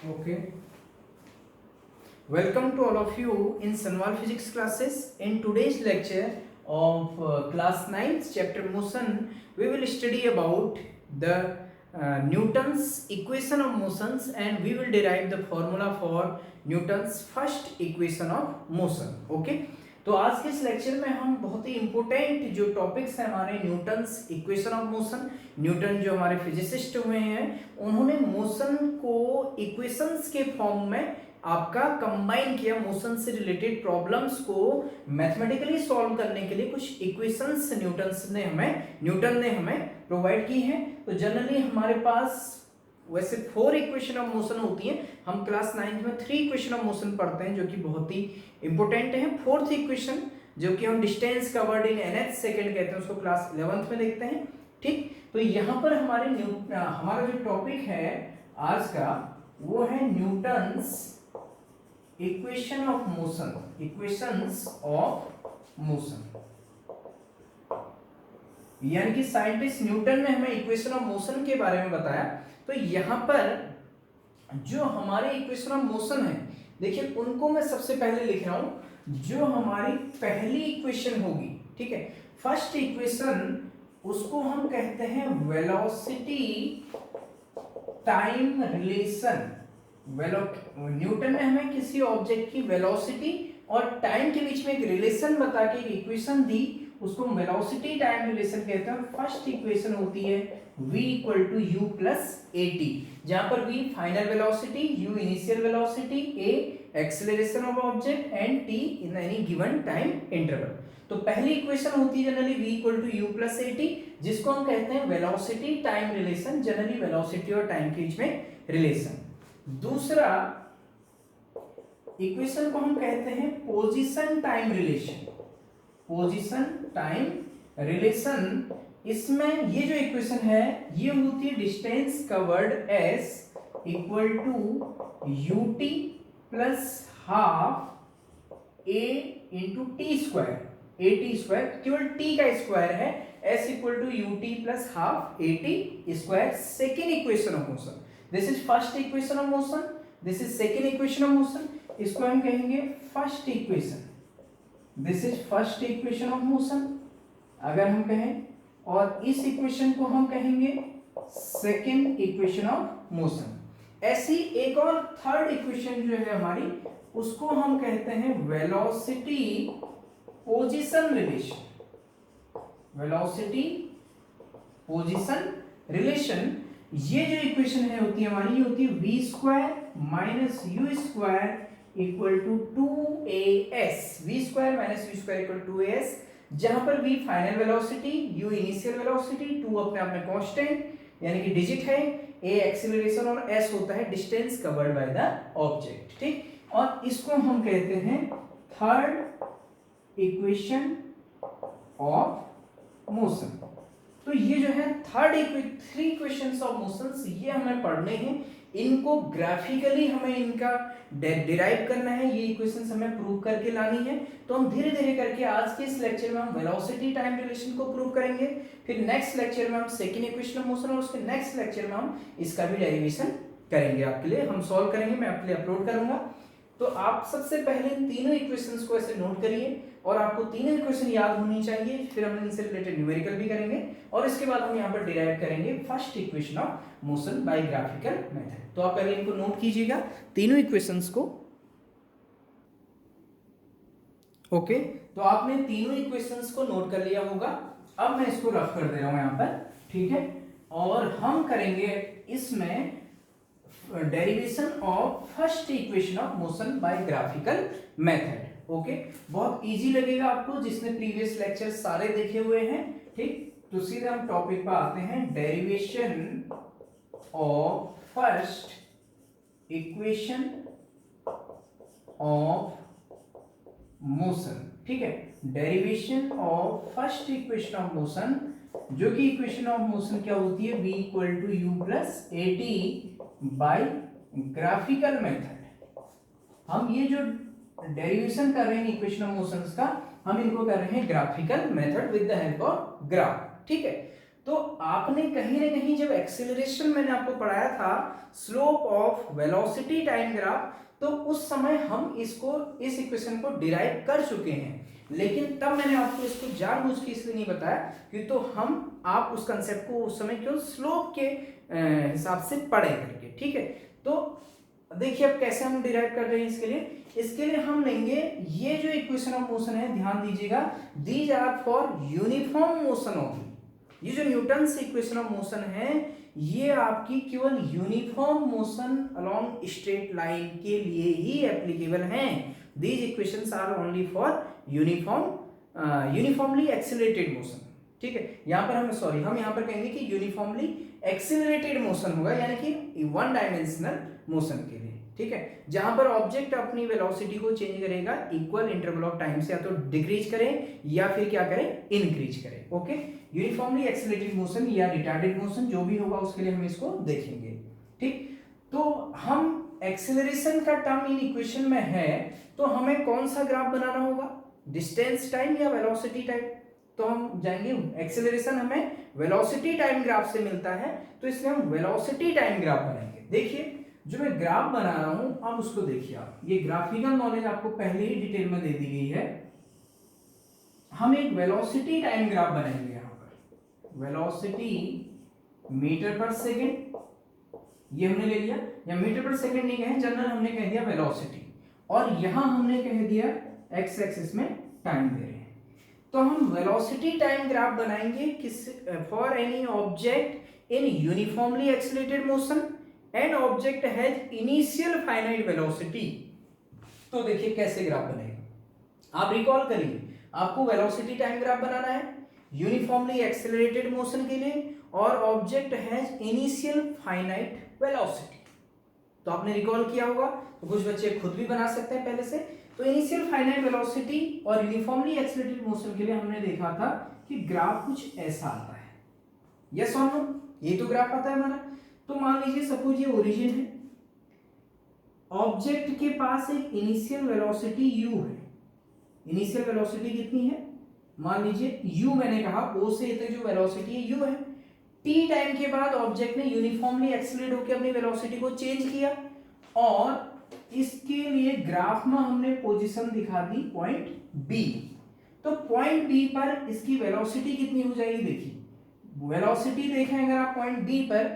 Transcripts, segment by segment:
Okay. Welcome to all of you in Sanwal Physics classes. In today's lecture of class 9th chapter motion, we will study about the Newton's equation of motions and we will derive the formula for Newton's first equation of motion. Okay. तो आज के इस lecture में हम बहुत ही important जो topics हैं हमारे Newton's equation of motion, Newton जो हमारे फिजिसिस्ट हुए हैं उन्होंने मोशन को इक्वेशंस के फॉर्म में आपका कंबाइन किया, मोशन से रिलेटेड प्रॉब्लम्स को मैथमेटिकली सॉल्व करने के लिए कुछ इक्वेशंस न्यूटन ने हमें प्रोवाइड की हैं। तो जनरली हमारे पास वैसे 4 इक्वेशन ऑफ मोशन होती हैं, हम क्लास 9th में 3 इक्वेशन ऑफ मोशन पढ़ते हैं जो कि बहुत ही इंपॉर्टेंट है। फोर्थ इक्वेशन जो कि हम distance covered in nth second कहते हैं उसको क्लास 11th में देखते हैं। ठीक, तो यहाँ पर हमारा जो टॉपिक है आज का वो है Newton's equation of motion, equations of motion, यानी कि साइंटिस्ट न्यूटन ने हमें इक्वेशन ऑफ मोशन के बारे में बताया। तो यहाँ पर जो हमारे इक्वेशन ऑफ मोशन है, देखिए उनको मैं सबसे पहले लिख रहा हूं। जो हमारी पहली इक्वेशन होगी, ठीक है, फर्स्ट इक्वेशन, उसको हम कहते हैं वेलोसिटी टाइम रिलेशन। न्यूटन ने हमें किसी ऑब्जेक्ट की वेलोसिटी और टाइम के बीच में एक रिलेशन बता के एक इक्वेशन दी, उसको वेलोसिटी टाइम रिलेशन कहते हैं। फर्स्ट इक्वेशन होती है v equal to u plus a t, जहां पर v final velocity, u initial velocity, a acceleration of object and t in any given time interval. तो पहली इक्वेशन होती है generally v equal to u plus a t, जिसको हम कहते हैं velocity time relation, generally velocity और time के बीच में रिलेशन। दूसरा इक्वेशन को हम कहते हैं position time relation, position time relation. इसमें ये जो इक्वेशन है ये होती है distance covered s equal to u t plus half a into t square, a t square, केवल t का स्क्वायर है, s equal to u t plus half a t square. Second equation of motion, this is first equation of motion, this is second equation of motion, इसको हम कहेंगे first equation, this is first equation of motion अगर हम कहें, और इस equation को हम कहेंगे सेकेंड इक्वेशन ऑफ मोशन। ऐसी एक और थर्ड इक्वेशन जो है हमारी, उसको हम कहते हैं velocity position relation, velocity position relation. ये जो इक्वेशन है होती है हमारी, ये होती है v square minus u square equal to 2as, v square minus u square equal to 2as, जहां पर v final velocity, u initial velocity, 2 अपने आप में कांस्टेंट यानी कि डिजिट है, a एक्सीलरेशन और s होता है distance covered by the object. ठीक, और इसको हम कहते हैं थर्ड इक्वेशन ऑफ मोशन। तो ये जो है थ्री इक्वेशंस ऑफ मोशंस, ये हमें पढ़ने हैं, इनको ग्राफिकली हमें इनका डिराइव करना है, ये इक्वेशंस हमें प्रूव करके लानी है। तो हम धीरे धीरे करके आज के इस लेक्चर में हम वेलोसिटी टाइम रिलेशन को प्रूव करेंगे, फिर नेक्स्ट लेक्चर में हम सेकेंड इक्वेशन ऑफ मोशन और उसके नेक्स्ट लेक्चर में हम इसका भी डेरिवेशन करेंगे, आपके लिए हम सॉल्व करेंगे, मैं आपके लिए अपलोड करूंगा। तो आप सबसे पहले इन तीनों इक्वेशंस को ऐसे नोट करिए और आपको तीनों इक्वेशन याद होनी चाहिए, फिर हम इनसे रिलेटेड न्यूमेरिकल भी करेंगे और इसके बाद हम यहाँ पर डिराइव करेंगे first equation of motion by graphical method. तो आप पहले इनको नोट कीजिएगा तीनों इक्वेशंस को। ओके, तो आपने तीनों इक्वेशंस को नोट कर लिया होगा। अब मैं इसको रफ कर दे रहा हूं यहाँ पर, ठीक है, और हम करेंगे इसमें derivation of first equation of motion by graphical method. Okay, बहुत इजी लगेगा आपको जिसने प्रीवियस लेक्चर सारे देखे हुए हैं। ठीक, तो सीधे हम टॉपिक पर आते हैं, derivation of first equation of motion. ठीक है, derivation of first equation of motion, जो कि इक्वेशन ऑफ मोशन क्या होती है, v equal to u plus a t by graphical method. हम ये जो डेरिवेशन कर रहे हैं इक्वेशन ऑफ मोशंस का, हम इनको कर रहे हैं graphical method with the help of graph. ठीक है, तो आपने कहीं ना कहीं जब एक्सेलरेशन मैंने आपको पढ़ाया था slope of velocity time graph, तो उस समय हम इस इक्वेशन को डिराइव कर चुके हैं, लेकिन तब मैंने आपको इसको जानबूझ के इसलिए नहीं बताया कि तो आप उस कंसेप्ट को उस समय क्यों स्लोप के हिसाब से पढ़े करके, ठीक है। तो देखिए अब कैसे हम डिराइव कर रहे हैं इसके लिए हम लेंगे ये जो इक्वेशन ऑफ मोशन है, ध्यान दीजिएगा, these are for uniform motion only. ये जो न्यूटन्स इक्वेशन ऑफ मोशन है ये आपकी केवल uniform motion along straight line के लिए ही एप्लीकेबल हैं। These equations are only for uniformly accelerated motion, ठीक है। यहाँ पर हम यहाँ पर कहेंगे कि यूनिफॉर्मली एक्सीलरेटेड मोशन होगा, यानी कि वन डायमेंशनल मोशन के लिए, ठीक है, जहां पर ऑब्जेक्ट अपनी वेलोसिटी को चेंज करेगा इक्वल इंटरवल ऑफ टाइम से, या तो डिक्रीज करें या फिर क्या करें, इंक्रीज करें। ओके, यूनिफॉर्मली एक्सीलरेटेड मोशन या रिटार्डेड मोशन जो भी होगा उसके लिए हम इसको देखेंगे, ठीक। तो हम एक्सेलरेशन का टर्म इन इक्वेशन में है, तो हमें कौन सा ग्राफ बनाना होगा, डिस्टेंस टाइम या वेलोसिटी टाइम। तो हम जाएंगे, एक्सेलरेशन हमें वेलोसिटी टाइम ग्राफ से मिलता है, तो इसलिए हम वेलोसिटी टाइम ग्राफ बनाएंगे। देखिए जो मैं ग्राफ बना रहा हूं, अब उसको देखिए आप, ये ग्राफिकल नॉलेज आपको पहले ही डिटेल में दे दी गई है। हम एक वेलोसिटी टाइम ग्राफ बनाएंगे, यहां पर वेलोसिटी मीटर पर सेकेंड ये हमने ले लिया, या मीटर पर सेकेंड नहीं कहें, जनरल हमने कह दिया वेलोसिटी, और यहां हमने कह दिया एक्स एक्सिस में टाइम दे रहे हैं। तो हम वेलोसिटी टाइम ग्राफ बनाएंगे किस, for any object in uniformly accelerated motion and object has initial finite velocity. तो देखिए कैसे ग्राफ बनेगा, आप रिकॉल करिए, आपको वेलोसिटी टाइम ग्राफ बनाना है यूनिफॉर्मली एक्सीलरेटेड मोशन के लिए, और object has initial finite velocity. तो आपने रिकॉल किया होगा, तो कुछ बच्चे खुद भी बना सकते हैं पहले से। तो इनिशियल फाइनाइट वेलोसिटी और यूनिफॉर्मली एक्सीलरेटेड मोशन के लिए हमने देखा था कि ग्राफ कुछ ऐसा आता है, यस और नो, ये तो ग्राफ आता है हमारा। तो मान लीजिए सपोज ये ओरिजिन है, ऑब्जेक्ट के पास एक इनिशियल वेलोसिटी u है। इनिशियल वेलोसिटी कितनी है, मान लीजिए u, मैंने कहा o से तक जो वेलोसिटी है u है। t टाइम के बाद ऑब्जेक्ट ने यूनिफॉर्मली एक्सीलरेट होकर अपनी वेलोसिटी को चेंज किया, और इसके लिए ग्राफ में हमने पोजीशन दिखा दी पॉइंट b। तो पॉइंट b पर इसकी वेलोसिटी कितनी हो जाएगी, देखिए वेलोसिटी देखें अगर आप पॉइंट b पर,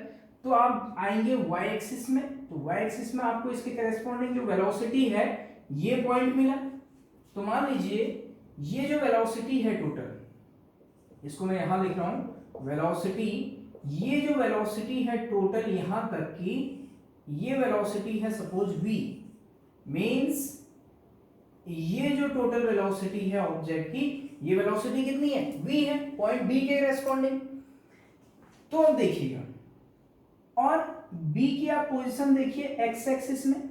तो आप आएंगे y एक्सिस में, तो y एक्सिस में आपको इसके करेस्पॉन्डिंग जो वेलोसिटी है ये पॉइंट मिला। तो मान लीजिए ये जो वेलोसिटी है टोटल, इसको मैं यहां लिख रहा हूं वेलोसिटी, ये जो वेलोसिटी है टोटल यहां तक की, ये वेलोसिटी है सपोज v, मींस ये जो टोटल वेलोसिटी है ऑब्जेक्ट की, ये वेलोसिटी कितनी है, v है, पॉइंट b के करेस्पॉन्डिंग। तो अब देखिएगा, और b की आप पोजीशन देखिए x एक्सिस में,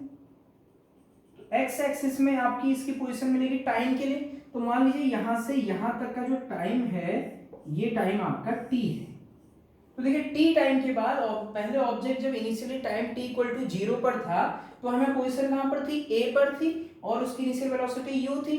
तो x एक्सिस में आपकी इसकी पोजीशन मिलेगी टाइम के लिए। तो मान लीजिए यहां से यहां तक का जो टाइम है ये टाइम आपका t है। तो देखिए t टाइम के बाद, और पहले ऑब्जेक्ट जब initially time t equal to 0 पर था, तो हमें पोजीशन कहां पर थी, a पर थी, और उसकी इनिशियल वेलोसिटी u थी,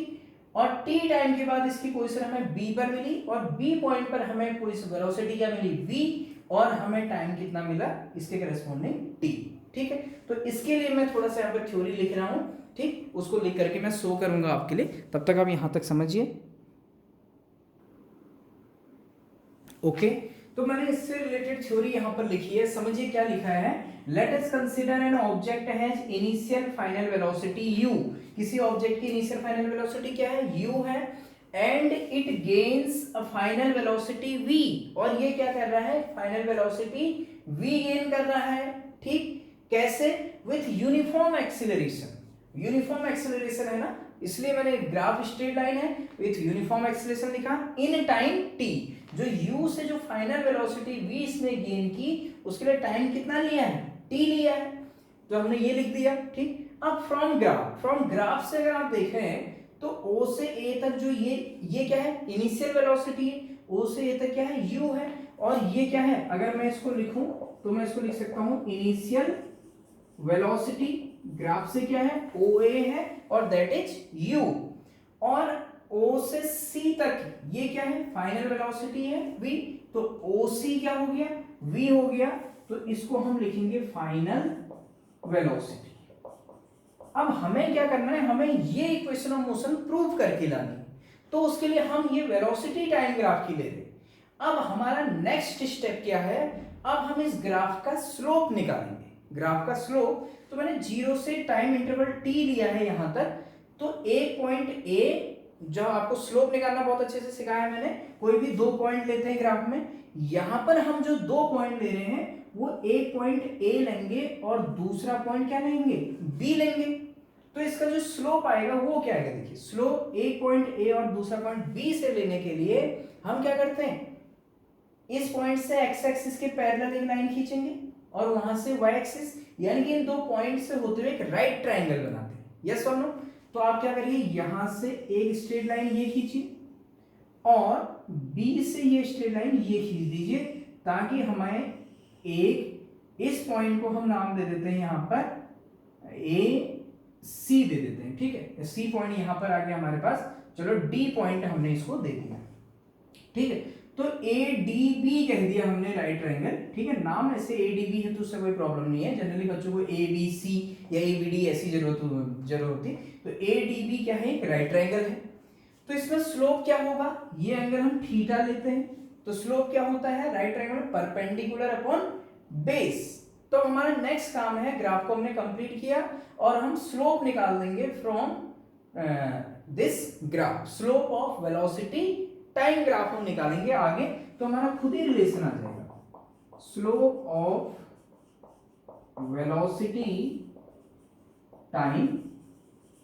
और t टाइम के बाद इसकी पोजीशन हमें b पर मिली, और b पॉइंट पर हमें पोजीशन वेलोसिटी क्या मिली, v, और हमें टाइम कितना मिला इसके करेस्पॉन्डिंग t, ठीक है। तो इसके लिए मैं थोड़ा सा यहाँ पर थ्योरी लिख रहा हूं, ठीक, उसको लिख करके मैं शो करूंगा आपके लिए, तब तक आप यहां तक समझिए। ओके, तो मैंने इससे रिलेटेड थ्योरी यहां पर लिखी है, समझिए क्या लिखा है। Let us consider an object has initial final velocity u, किसी ऑब्जेक्ट की इनिशियल फाइनल वेलोसिटी क्या है, u है, and it gains a final velocity v, और ये क्या कर रहा है, फाइनल वेलोसिटी v गेन कर रहा है, ठीक, कैसे, with uniform acceleration. Uniform acceleration है ना, इसलिए मैंने ग्राफ स्ट्रेट लाइन है, विथ यूनिफॉर्म एक्सीलरेशन लिखा, इन टाइम t, जो u से जो फाइनल वेलोसिटी v इसने गेन की, उसके लिए टाइम कितना लिया है, t लिया है, तो हमने ये लिख दिया, ठीक। अब फ्रॉम ग्राफ से अगर आप देखें तो o से a तक जो ये क्या है, इनिशियल वेलोसिटी है, o से a तक क्या है, u है, और ये क्या है, अगर मैं इसको लिखूं तो मैं इसको लिख सकता हूं इनिशियल वेलोसिटी, ग्राफ से क्या है, OA है, और दैट इज u, और O से C तक ये क्या है, फाइनल वेलोसिटी है v, तो OC क्या हो गया, v हो गया, तो इसको हम लिखेंगे फाइनल वेलोसिटी। अब हमें क्या करना है, हमें ये इक्वेशन ऑफ मोशन प्रूव करके लानी है, तो उसके लिए हम ये वेलोसिटी टाइम ग्राफ की ले रहे हैं। अब हमारा नेक्स्ट स्टेप क्या है, अब हम इस ग्राफ का स्लोप निकालेंगे। ग्राफ का स्लोप, तो मैंने 0 से टाइम इंटरवल t लिया है यहां तक, तो एक पॉइंट A, जो आपको स्लोप निकालना बहुत अच्छे से सिखाया है मैंने, कोई भी 2 पॉइंट लेते हैं ग्राफ में, यहां पर हम जो 2 पॉइंट ले रहे हैं वो एक पॉइंट A लेंगे और दूसरा पॉइंट क्या लेंगे, B लेंगे। तो इसका जो स्लोप आएगा वो क्या आएगा, देखिए स्लोप एक पॉइंट A और दूसरा पॉइंट B से लेने के लिए हम क्या करते हैं, इस पॉइंट से x एक्सिस के पैरेलल एक लाइन खींचेंगे और वहां से y एक्सिस, यानी कि इन 2 पॉइंट से होते हुए एक राइट ट्रायंगल बनाते हैं। यस और नो? तो आप क्या करिए, यहां से एक स्ट्रेट लाइन ये खींचिए और B से ये स्ट्रेट लाइन ये खींच दीजिए, ताकि हमें एक इस पॉइंट को हम नाम दे देते हैं यहां पर AC दे देते हैं, ठीक है। C पॉइंट यहां पर आ गया हमारे पास, चलो D पॉइंट हमने इसको दे दिया, ठीक है। तो ADB कह दिया हमने राइट ट्रायंगल, ठीक है। नाम ऐसे ADB है तो उससे कोई प्रॉब्लम नहीं है, जनरली बच्चों को ABC या ABD ऐसी जरूरत होती। तो ADB क्या है, एक राइट ट्रायंगल है। तो इसमें स्लोप क्या होगा, ये एंगल हम थीटा लेते हैं, तो स्लोप क्या होता है, right triangle perpendicular upon base. तो हमारा नेक्स्ट काम है, ग्राफ को हमने कंप्लीट किया और हम स्लोप निकाल देंगे from this graph, slope of velocity time graph हम निकालेंगे आगे, तो हमारा खुद ही रिलेशन आ जाएगा, slope of velocity time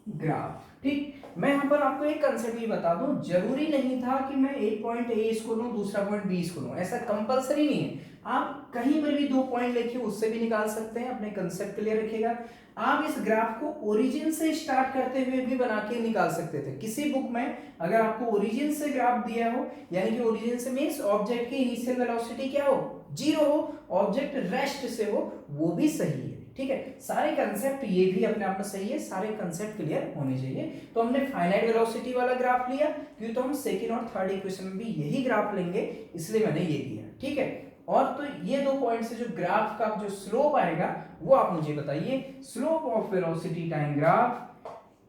graph, ठीक। मैं यहां पर आपको एक कंसेप्ट भी बता दूं, जरूरी नहीं था कि मैं एक पॉइंट A इसको लूं दूसरा पॉइंट B इसको लूं, ऐसा कंपलसरी नहीं है। आप कहीं पर भी 2 पॉइंट लेके उससे भी निकाल सकते हैं, अपने कंसेप्ट क्लियर रखिएगा। आप इस ग्राफ को ओरिजिन से स्टार्ट करते हुए भी बना के निकाल सकते थे। किसी बुक में अगर आपको ओरिजिन से ग्राफ दिया हो, यानी कि ओरिजिन से मींस ऑब्जेक्ट की इनिशियल वेलोसिटी क्या हो, 0 हो, ऑब्जेक्ट रेस्ट से हो, वो भी सही है, ठीक है। सारे कंसेप्ट ये भी अपने आप में सही है, सारे कंसेप्ट क्लियर होने चाहिए। तो हमने फाइनाइट वेलोसिटी वाला ग्राफ लिया, क्योंकि तो हम सेकंड और थर्ड इक्वेशन में भी यही ग्राफ लेंगे, इसलिए मैंने ये दिया, ठीक है। और तो ये 2 पॉइंट से जो ग्राफ का जो स्लोप आएगा वो आप मुझे बताइए। Slope of velocity time graph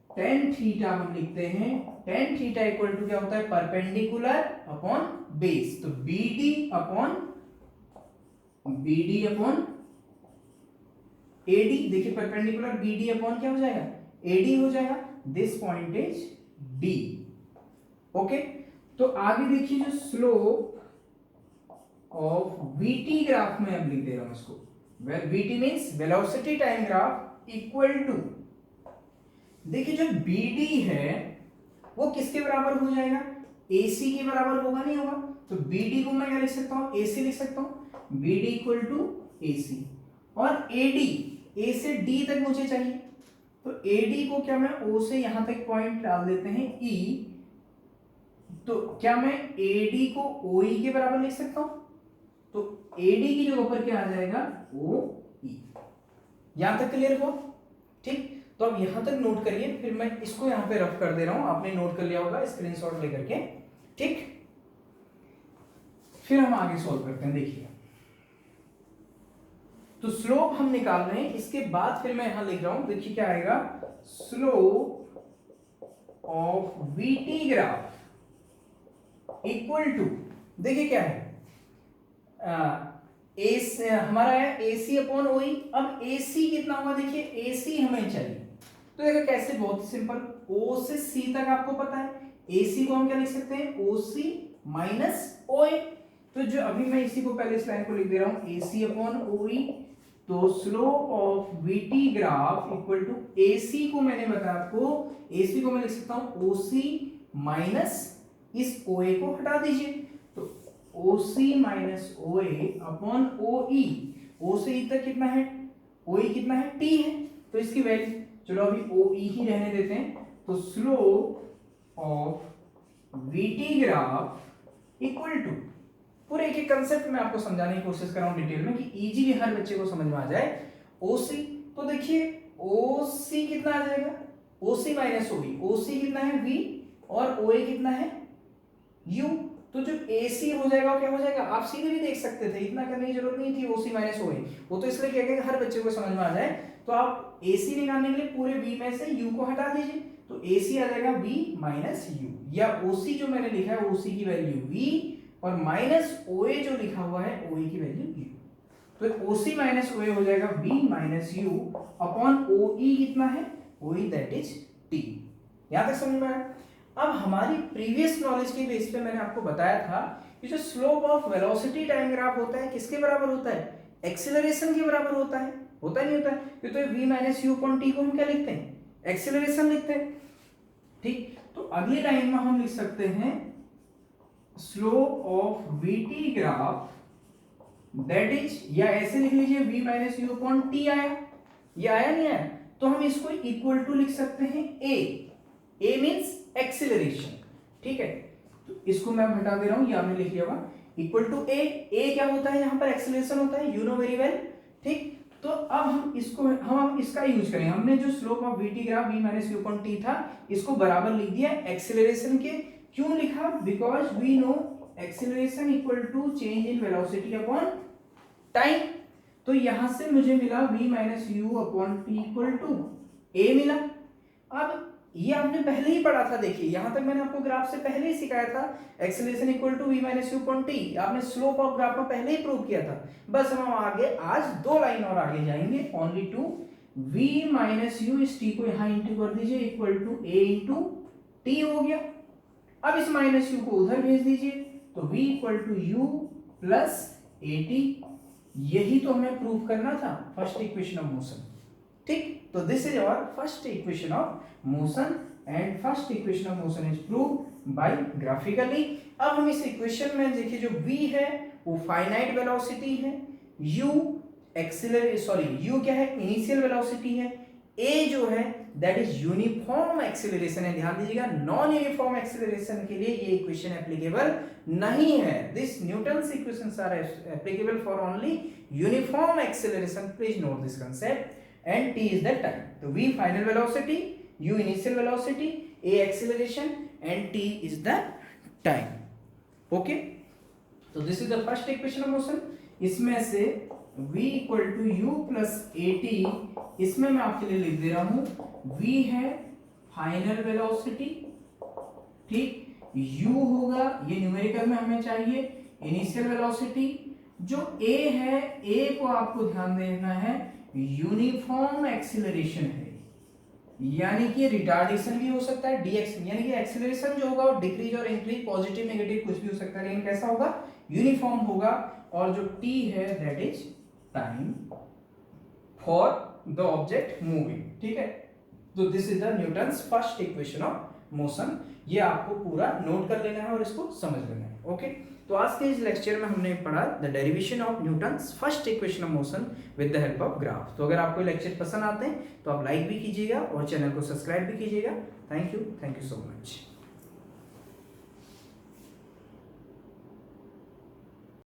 tan theta हम लिखते हैं, tan थीटा इक्वल टू क्या होता है, परपेंडिकुलर अपॉन बेस, तो BD अपॉन AD, देखिए परपेंडिकुलर BD अपॉन क्या हो जाएगा, AD हो जाएगा, this point is D, okay. तो आगे देखिए जो स्लोप ऑफ VT ग्राफ में अब लिख दे रहा हूं इसको, VT means velocity time graph equal to, देखिए जो BD है वो किसके बराबर हो जाएगा, AC के बराबर होगा, नहीं होगा, तो BD को मैं क्या लिख सकता हूं, AC लिख सकता हूं, BD इक्वल टू AC, और AD, A से D तक मुझे चाहिए, तो AD को क्या मैं O से यहां तक पॉइंट डाल देते हैं E, तो क्या मैं AD को OE के बराबर लिख सकता हूं, तो AD की जगह पर क्या आ जाएगा, OE। यहां तक क्लियर हो, ठीक। तो अब यहां तक नोट करिए, फिर मैं इसको यहां पे रफ कर दे रहा हूं, आपने नोट कर लिया होगा स्क्रीनशॉट लेकर के, ठीक। फिर हम आगे सॉल्व करते हैं, देखिए। तो स्लोप हम निकाल रहे हैं, इसके बाद फिर मैं यहां लिख रहा हूं, देखिए क्या आएगा, slope of VT graph equal to, देखिए क्या है, हमारा है AC अपॉन OE। अब AC कितना होगा, देखिए AC हमें चाहिए, तो देखो कैसे, बहुत सिंपल, O से C तक आपको पता है, AC को हम क्या लिख सकते हैं, OC माइनस OA। तो जो अभी मैं इसी को पहले इस लाइन को लिख दे रहा हूं, AC अपॉन OE, तो slope of VT graph equal to, AC को मैंने बताया आपको, AC को मैं लिख सकता हूं OC माइनस इस OA को हटा दीजिए, तो OC minus OA upon OE, O से E तक कितना है, OE कितना है, T है, तो इसकी वैल्यू, चलो अभी OE ही रहने देते हैं, तो slope of VT graph equal to, पूरे एक कंसेप्ट में आपको समझाने की कोशिश कर रहा हूं डिटेल में, कि इजीली हर बच्चे को समझ में आ जाए। OC, तो देखिए OC कितना आ जाएगा, OC माइनस OE, OC कितना है V और OA कितना है U। तो जो AC हो जाएगा क्या हो जाएगा, आप सीधे भी देख सकते थे, इतना करने की जरूरत नहीं थी OC माइनस OA, वो तो इसलिए किया गया कि हर बच्चे को समझ में आ जाए। तो आप AC निकालने के लिए पूरे B में से U को हटा दीजिए, तो AC आ जाएगा B माइनस U, या OC जो मैंने लिखा है OC की वैल्यू V और माइनस OA जो लिखा हुआ है OA की वैल्यू U। तो OC माइनस OA हो जाएगा B minus U upon OE कितना है, OE दैट इज T। यहां तक समझ में आया। अब हमारी प्रीवियस नॉलेज के बेस पे मैंने आपको बताया था कि जो slope of velocity time graph होता है किसके बराबर होता है, एक्सीलरेशन के बराबर होता है, होता नहीं होता है। तो v minus u upon T को हम क्या लिखते हैं, एक्सीलरेशन लिखते हैं, ठीक। तो अगली लाइन में हम लिख सकते हैं slope of VT graph that is, या ऐसे लिख लीजिए v minus u upon T आया, ये आया नहीं आया, तो हम इसको इक्वल टू लिख सकते हैं a मींस एक्सीलरेशन, ठीक है। तो इसको मैं हटा दे रहा हूं, ये आपने लिख लिया होगा, इक्वल टू a क्या होता है यहाँ पर, एक्सीलरेशन होता है, यू नो वेरी वेल, ठीक। तो अब हम इसको हम इसका यूज करें, हमने जो slope of VT graph v minus u upon t था इसको बराबर लिख दिया एक्सीलरेशन के। क्यों लिखा, because we know acceleration equal to change in velocity upon time. तो यहां से मुझे मिला v minus u upon t equal to a मिला। अब ये आपने पहले ही पढ़ा था, देखिए यहां तक मैंने आपको ग्राफ से पहले ही सिखाया था, acceleration equal to v minus u upon t, आपने स्लोप ऑफ ग्राफ में पहले ही प्रूव किया था। बस हम आगे आज 2 लाइन और आगे जाएंगे, only to v minus u, इस t को यहां इंटू कर दीजिए, equal to a into t हो गया। अब इस माइनस यू को उधर भेज दीजिए, तो v equal to u plus a t, यही तो हमें प्रूव करना था फर्स्ट इक्वेशन ऑफ मोशन, ठीक। तो this is our first equation of motion and first equation of motion is prove by graphically. अब हम इस इक्वेशन में देखिए जो v है वो फाइनाइट वेलोसिटी है, u u क्या है, इनिशियल वेलोसिटी है, a जो है दैट इज यूनिफॉर्म एक्सीलरेशन है। ध्यान दीजिएगा, नॉन यूनिफॉर्म एक्सीलरेशन के लिए ये इक्वेशन एप्लीकेबल नहीं है। This Newton's equations are applicable for only uniform acceleration, please note this concept. and t is the time. So v final velocity, u initial velocity, a acceleration and t is the time. Okay, so this is the first equation of motion. इसमें से v equal to u plus at, इसमें मैं आपके लिए लिख दे रहा हूं v है फाइनल वेलोसिटी, ठीक, u होगा, ये न्यूमेरिकल में हमें चाहिए इनिशियल वेलोसिटी, जो a है, a को आपको ध्यान देना है यूनिफॉर्म एक्सीलरेशन है, यानी कि रिटार्डेशन भी हो सकता है, dx, यानी कि एक्सीलरेशन जो होगा वो डिक्रीज और इंक्रीज, पॉजिटिव नेगेटिव कुछ भी हो सकता है, लेकिन कैसा होगा, यूनिफॉर्म होगा। और जो t है that is time for the object moving, ठीक है। तो this is the Newton's first equation of motion, ये आपको पूरा नोट कर लेना है और इसको समझ लेना है, ओके। तो आज के इस लेक्चर में हमने पढ़ा the derivation of Newton's first equation of motion with the help of graph. तो अगर आपको लेक्चर पसंद आते हैं तो आप लाइक भी कीजिएगा और चैनल को सब्सक्राइब भी कीजिएगा। Thank you so much.